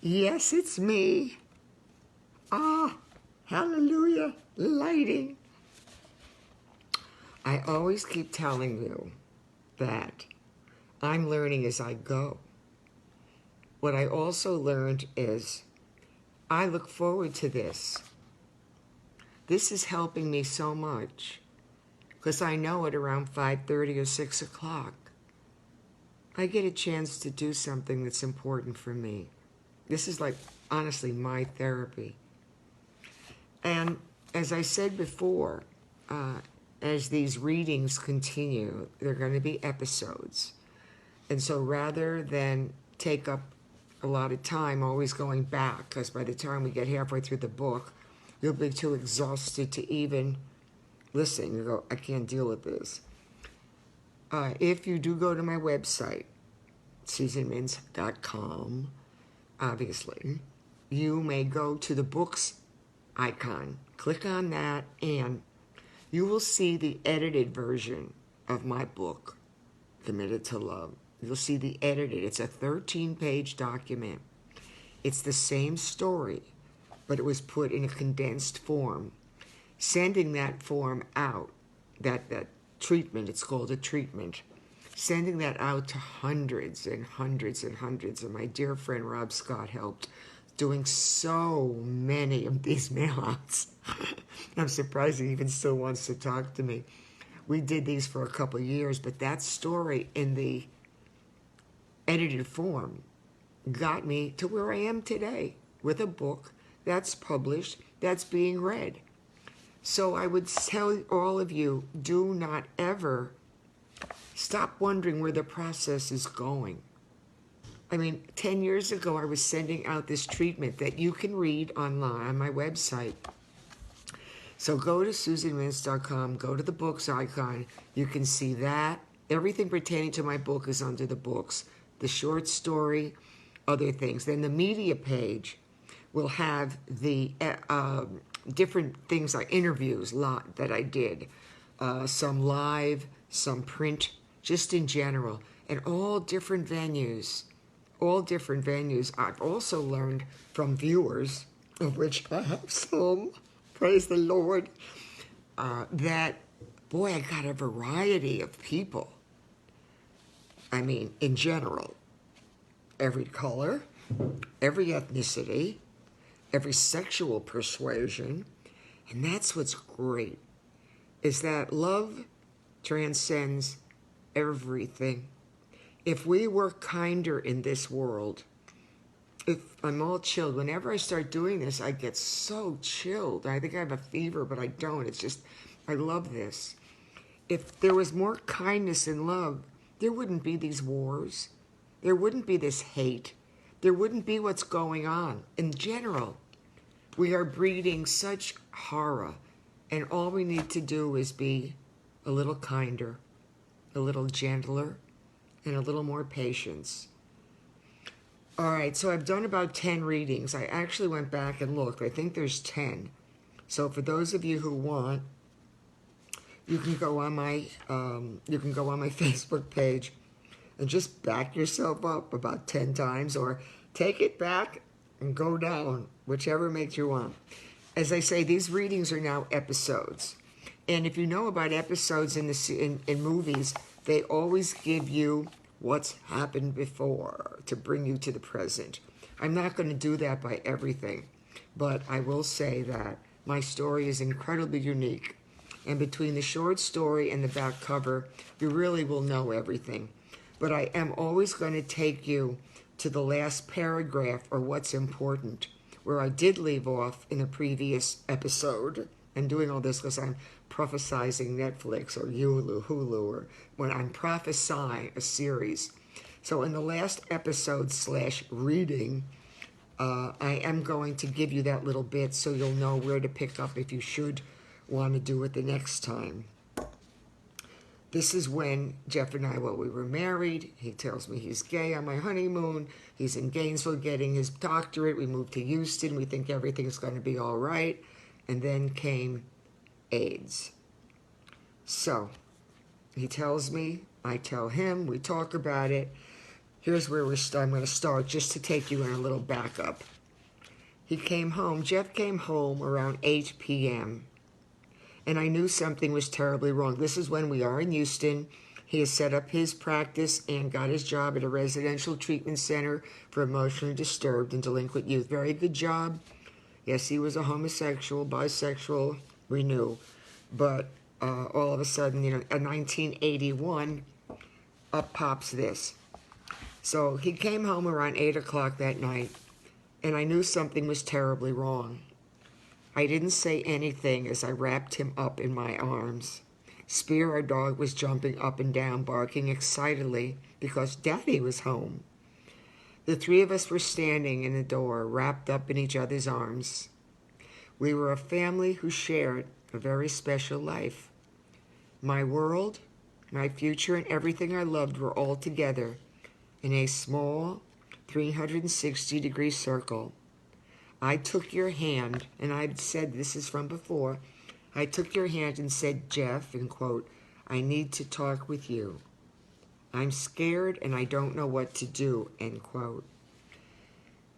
Yes, it's me. Ah, hallelujah, lighting. I always keep telling you that I'm learning as I go. What I also learned is I look forward to this. This is helping me so much because I know at around 5:30 or 6 o'clock, I get a chance to do something that's important for me. This is like, honestly, my therapy. And as I said before, as these readings continue, they're going to be episodes. And so rather than take up a lot of time always going back, because by the time we get halfway through the book, you'll be too exhausted to even listen. You go, I can't deal with this. If you do go to my website, susanmintz.com, obviously, you may go to the books icon. Click on that and you will see the edited version of my book, Committed to Love. You'll see the edited. It's a 13-page document. It's the same story, but it was put in a condensed form. Sending that form out, that treatment, it's called a treatment, sending that out to hundreds and hundreds and hundreds. And my dear friend Rob Scott helped doing so many of these mail-outs. I'm surprised he even still wants to talk to me. We did these for a couple of years, but that story in the edited form got me to where I am today with a book that's published, that's being read. So I would tell all of you, do not ever stop wondering where the process is going. I mean, 10 years ago, I was sending out this treatment that you can read online on my website. So go to susanmintz.com, go to the books icon. You can see that. Everything pertaining to my book is under the books. The short story, other things. Then the media page will have the different things like interviews that I did. Some live, some print, just in general. And all different venues. All different venues. I've also learned from viewers, of which I have some, praise the Lord, that, boy, I got a variety of people. I mean, in general, every color, every ethnicity, every sexual persuasion. And that's what's great, is that love transcends everything. If we were kinder in this world, if I'm all chilled, whenever I start doing this, I get so chilled. I think I have a fever, but I don't. It's just, I love this. If there was more kindness and love, there wouldn't be these wars. There wouldn't be this hate. There wouldn't be what's going on. In general, we are breeding such horror, and all we need to do is be a little kinder, a little gentler, and a little more patience. All right, so I've done about 10 readings. I actually went back and looked. I think there's 10. So for those of you who want, you can go on my Facebook page and just back yourself up about 10 times, or take it back and go down, whichever makes you want. As I say, these readings are now episodes. And if you know about episodes in movies, they always give you what's happened before to bring you to the present. I'm not going to do that by everything, but I will say that my story is incredibly unique. And between the short story and the back cover, you really will know everything. But I am always going to take you to the last paragraph, or what's important, where I did leave off in a previous episode. And doing all this because I'm prophesizing Netflix or Hulu, or when I'm prophesying a series. So in the last episode / reading, I am going to give you that little bit so you'll know where to pick up if you should want to do it the next time. This is when Jeff and I, we were married. He tells me he's gay on my honeymoon. He's in Gainesville getting his doctorate. We moved to Houston. We think everything's going to be all right. And then came AIDS. So he tells me, I tell him, we talk about it. Here's where I'm going to start, just to take you in a little backup. Jeff came home around 8 p.m., and I knew something was terribly wrong. This is when we are in Houston. He has set up his practice and got his job at a residential treatment center for emotionally disturbed and delinquent youth. Very good job. Yes, he was a homosexual, bisexual, we knew. But all of a sudden, in 1981, up pops this. So he came home around 8 o'clock that night, and I knew something was terribly wrong. I didn't say anything as I wrapped him up in my arms. Spear, our dog, was jumping up and down, barking excitedly because Daddy was home. The three of us were standing in the door, wrapped up in each other's arms. We were a family who shared a very special life. My world, my future, and everything I loved were all together in a small 360-degree circle. I took your hand, and I've said this is from before, I took your hand and said, Jeff, and quote, I need to talk with you. I'm scared and I don't know what to do, end quote.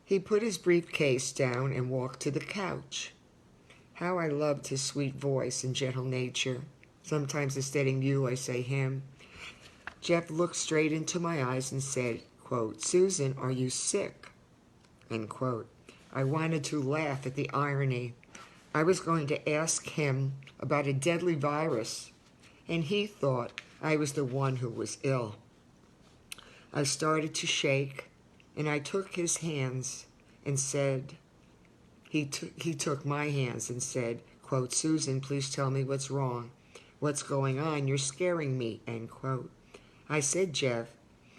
He put his briefcase down and walked to the couch. How I loved his sweet voice and gentle nature. Sometimes instead of you, I say him. Jeff looked straight into my eyes and said, quote, Susan, are you sick? End quote. I wanted to laugh at the irony. I was going to ask him about a deadly virus, and he thought I was the one who was ill. I started to shake, and I took his hands and said, he took my hands and said, quote, Susan, please tell me what's wrong. What's going on? You're scaring me, end quote. I said, Jeff,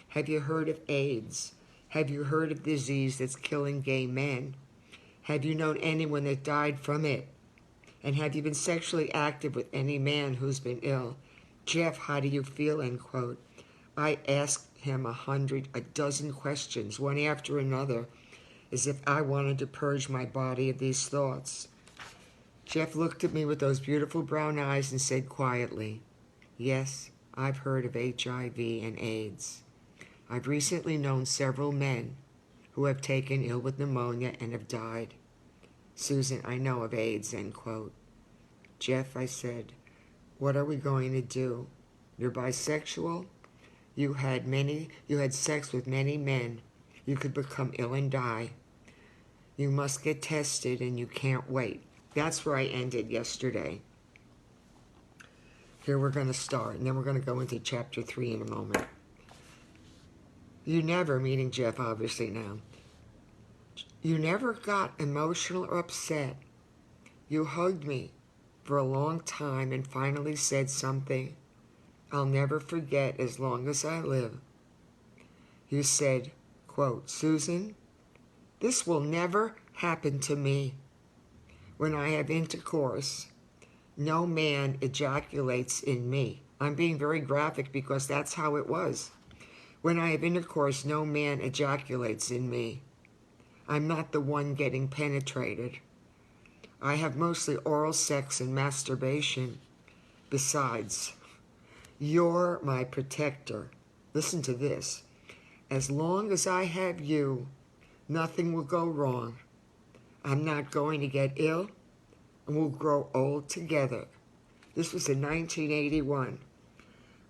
have you heard of AIDS? Have you heard of disease that's killing gay men? Have you known anyone that died from it? And have you been sexually active with any man who's been ill? Jeff, how do you feel, end quote. I asked him a dozen questions, one after another, as if I wanted to purge my body of these thoughts. Jeff looked at me with those beautiful brown eyes and said quietly, yes, I've heard of HIV and AIDS. I've recently known several men who have taken ill with pneumonia and have died. Susan, I know of AIDS, end quote. Jeff, I said, what are we going to do? You're bisexual? You had sex with many men. You could become ill and die. You must get tested and you can't wait. That's where I ended yesterday. Here we're going to start, and then we're going to go into chapter 3 in a moment. You never, meaning Jeff obviously now, you never got emotional or upset. You hugged me for a long time and finally said something I'll never forget as long as I live. You said, quote, Susan, this will never happen to me. When I have intercourse, no man ejaculates in me. I'm being very graphic because that's how it was. When I have intercourse, no man ejaculates in me. I'm not the one getting penetrated. I have mostly oral sex and masturbation. Besides, you're my protector. Listen to this. As long as I have you, nothing will go wrong. I'm not going to get ill, and we'll grow old together. This was in 1981.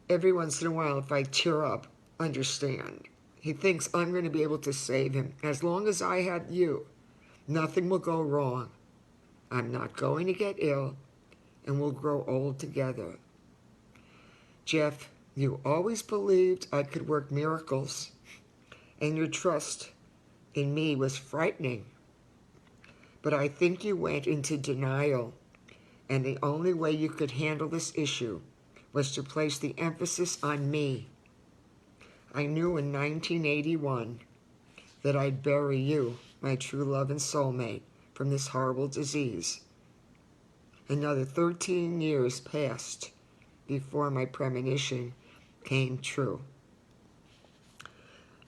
Every once in a while, if I tear up, understand. He thinks I'm going to be able to save him. As long as I have you, nothing will go wrong. I'm not going to get ill, and we'll grow old together. Jeff, you always believed I could work miracles, and your trust in me was frightening. But I think you went into denial, and the only way you could handle this issue was to place the emphasis on me. I knew in 1981 that I'd bury you, my true love and soulmate, from this horrible disease. Another 13 years passed before my premonition came true.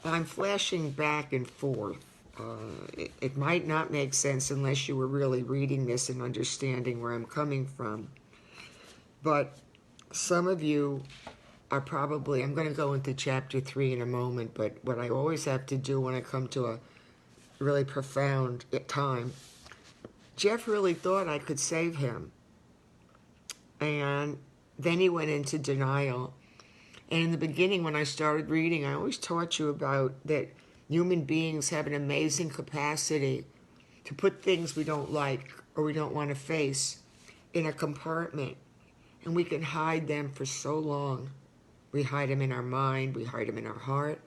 I'm flashing back and forth. It might not make sense unless you were really reading this and understanding where I'm coming from. But some of you I'm going to go into chapter 3 in a moment, but what I always have to do when I come to a really profound time, Jeff really thought I could save him. And then he went into denial. And in the beginning, when I started reading, I always taught you about that human beings have an amazing capacity to put things we don't like or we don't want to face in a compartment. And we can hide them for so long. We hide them in our mind. We hide them in our heart.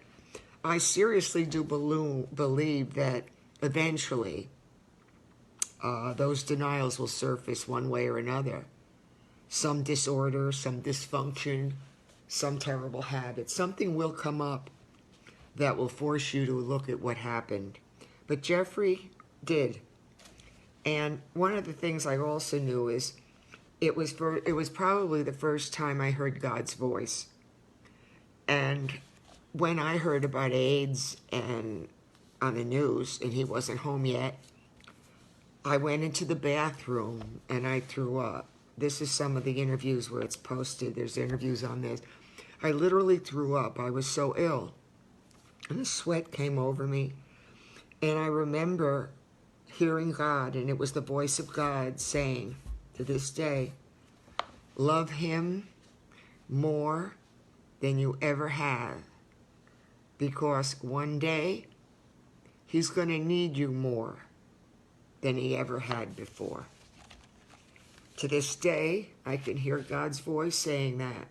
I seriously do believe that eventually those denials will surface one way or another. Some disorder, some dysfunction, some terrible habit. Something will come up that will force you to look at what happened. But Jeffrey did. And one of the things I also knew is it was probably the first time I heard God's voice. And when I heard about AIDS and on the news, and he wasn't home yet, I went into the bathroom and I threw up. This is some of the interviews where it's posted. There's interviews on this. I literally threw up. I was so ill. And the sweat came over me. And I remember hearing God, and it was the voice of God saying, to this day, love him more than you ever have. Because one day, he's going to need you more than he ever had before. To this day, I can hear God's voice saying that.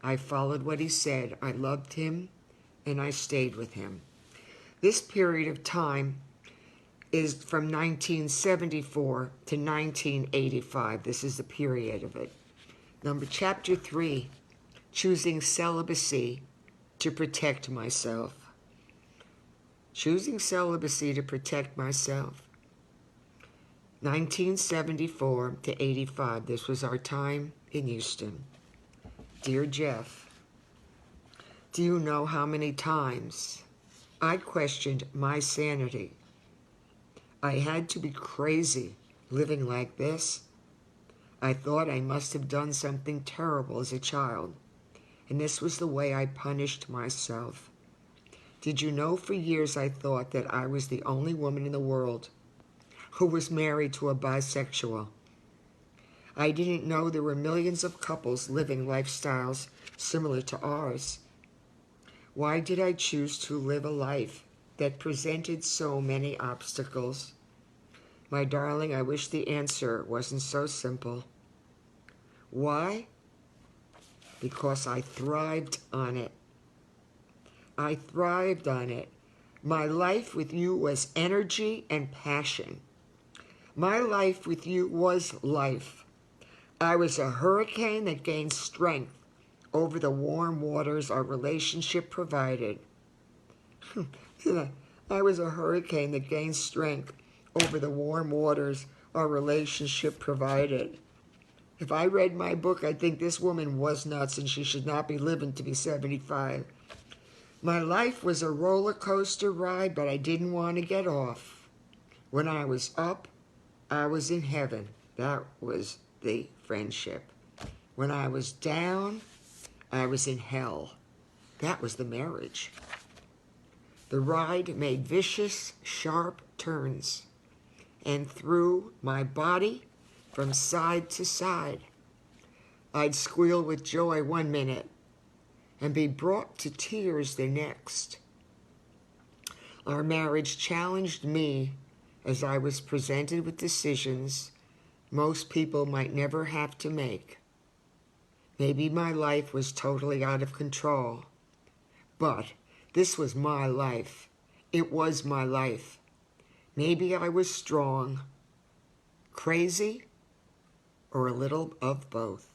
I followed what he said. I loved him, and I stayed with him. This period of time is from 1974 to 1985. This is the period of it. Chapter 3, choosing celibacy to protect myself. Choosing celibacy to protect myself. 1974 to 85. This was our time in Houston. Dear Jeff, do you know how many times I questioned my sanity? I had to be crazy living like this. I thought I must have done something terrible as a child, and this was the way I punished myself. Did you know for years I thought that I was the only woman in the world who was married to a bisexual? I didn't know there were millions of couples living lifestyles similar to ours. Why did I choose to live a life that presented so many obstacles? My darling, I wish the answer wasn't so simple. Why? Because I thrived on it. I thrived on it. My life with you was energy and passion. My life with you was life. I was a hurricane that gained strength over the warm waters our relationship provided. I was a hurricane that gained strength over the warm waters our relationship provided. If I read my book, I'd think this woman was nuts and she should not be living to be 75. My life was a roller coaster ride, but I didn't want to get off. When I was up, I was in heaven. That was the friendship. When I was down, I was in hell. That was the marriage. The ride made vicious, sharp turns and threw my body from side to side. I'd squeal with joy one minute and be brought to tears the next. Our marriage challenged me as I was presented with decisions most people might never have to make. Maybe my life was totally out of control, but this was my life. It was my life. Maybe I was strong, crazy, or a little of both.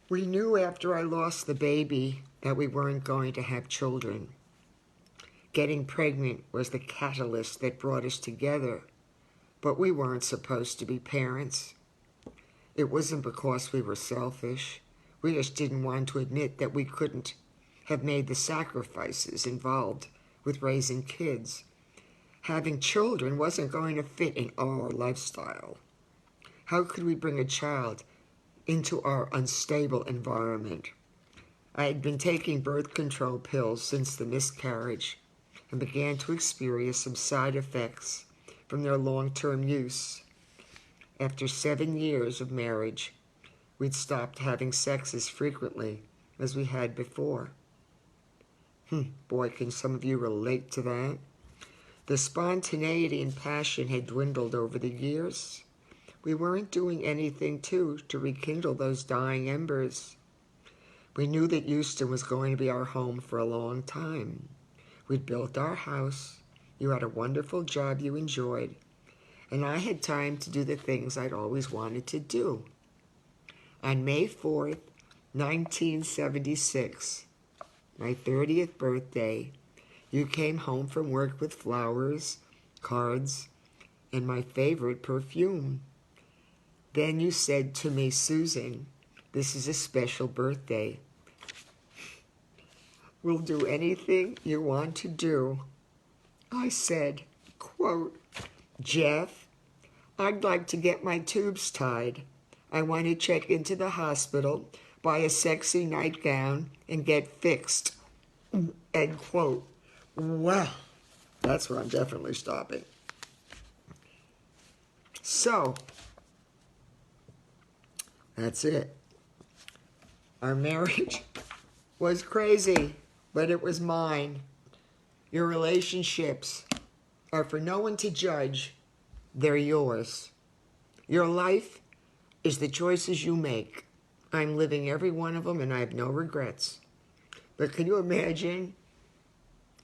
We knew after I lost the baby that we weren't going to have children. Getting pregnant was the catalyst that brought us together, but we weren't supposed to be parents. It wasn't because we were selfish. We just didn't want to admit that we couldn't have made the sacrifices involved with raising kids. Having children wasn't going to fit in our lifestyle. How could we bring a child into our unstable environment? I had been taking birth control pills since the miscarriage and began to experience some side effects from their long-term use. After 7 years of marriage, we'd stopped having sex as frequently as we had before. Boy, can some of you relate to that? The spontaneity and passion had dwindled over the years. We weren't doing anything, to rekindle those dying embers. We knew that Houston was going to be our home for a long time. We'd built our house. You had a wonderful job you enjoyed. And I had time to do the things I'd always wanted to do. On May 4th, 1976, my 30th birthday, you came home from work with flowers, cards, and my favorite perfume. Then you said to me, Susan, this is a special birthday. We'll do anything you want to do. I said, quote, Jeff, I'd like to get my tubes tied. I want to check into the hospital, buy a sexy nightgown, and get fixed. End quote. Well, that's where I'm definitely stopping. So, that's it. Our marriage was crazy, but it was mine. Your relationships are for no one to judge. They're yours. Your life is the choices you make. I'm living every one of them, and I have no regrets. But can you imagine,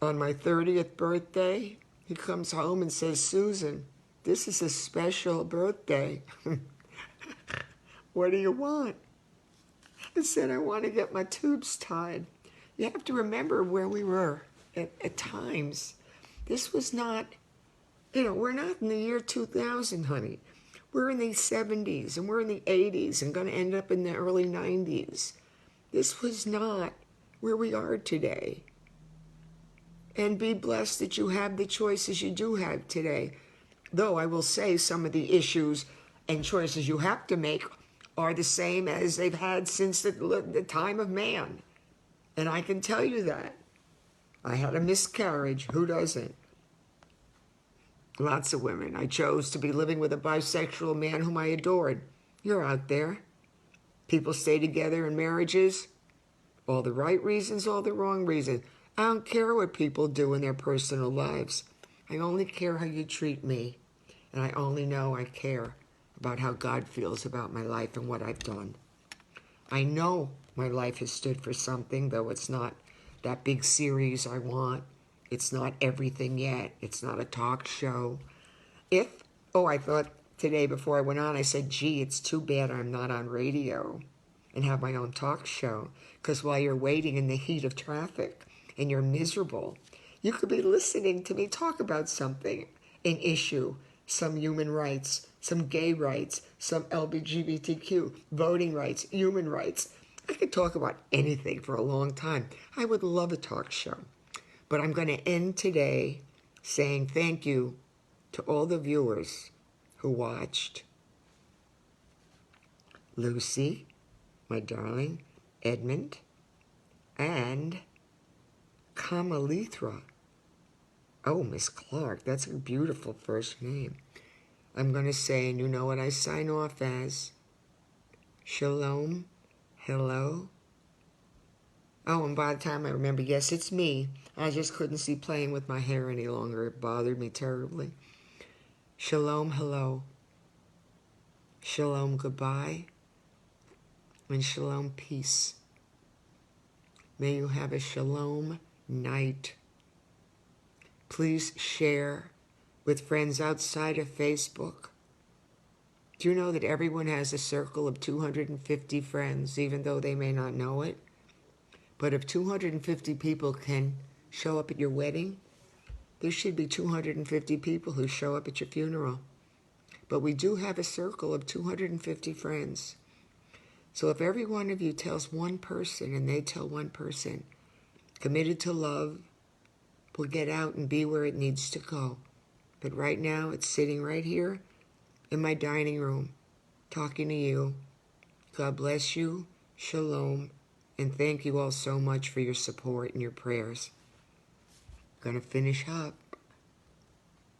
on my 30th birthday, he comes home and says, Susan, this is a special birthday. What do you want? I said, I want to get my tubes tied. You have to remember where we were at times. This was not, we're not in the year 2000, honey. We're in the 70s, and we're in the 80s, and going to end up in the early 90s. This was not where we are today. And be blessed that you have the choices you do have today. Though I will say some of the issues and choices you have to make are the same as they've had since the time of man. And I can tell you that. I had a miscarriage. Who doesn't? Lots of women. I chose to be living with a bisexual man whom I adored. You're out there. People stay together in marriages. All the right reasons, all the wrong reasons. I don't care what people do in their personal lives. I only care how you treat me. And I only know I care about how God feels about my life and what I've done. I know my life has stood for something, though it's not that big series I want. It's not everything yet. It's not a talk show. I thought today before I went on, I said, gee, it's too bad I'm not on radio and have my own talk show. Because while you're waiting in the heat of traffic and you're miserable, you could be listening to me talk about something, an issue, some human rights, some gay rights, some LGBTQ, voting rights, human rights. I could talk about anything for a long time. I would love a talk show. But I'm going to end today saying thank you to all the viewers who watched. Lucy, my darling, Edmund, and Kamalithra. Oh, Miss Clark, that's a beautiful first name. I'm going to say, and you know what I sign off as, Shalom, hello. Oh, and by the time I remember, yes, it's me. I just couldn't see playing with my hair any longer. It bothered me terribly. Shalom, hello. Shalom, goodbye. And shalom, peace. May you have a shalom night. Please share with friends outside of Facebook. Do you know that everyone has a circle of 250 friends, even though they may not know it? But if 250 people can show up at your wedding, there should be 250 people who show up at your funeral. But we do have a circle of 250 friends. So if every one of you tells one person and they tell one person, committed to love, will get out and be where it needs to go. But right now, it's sitting right here in my dining room, talking to you. God bless you. Shalom. And thank you all so much for your support and your prayers. Gonna finish up.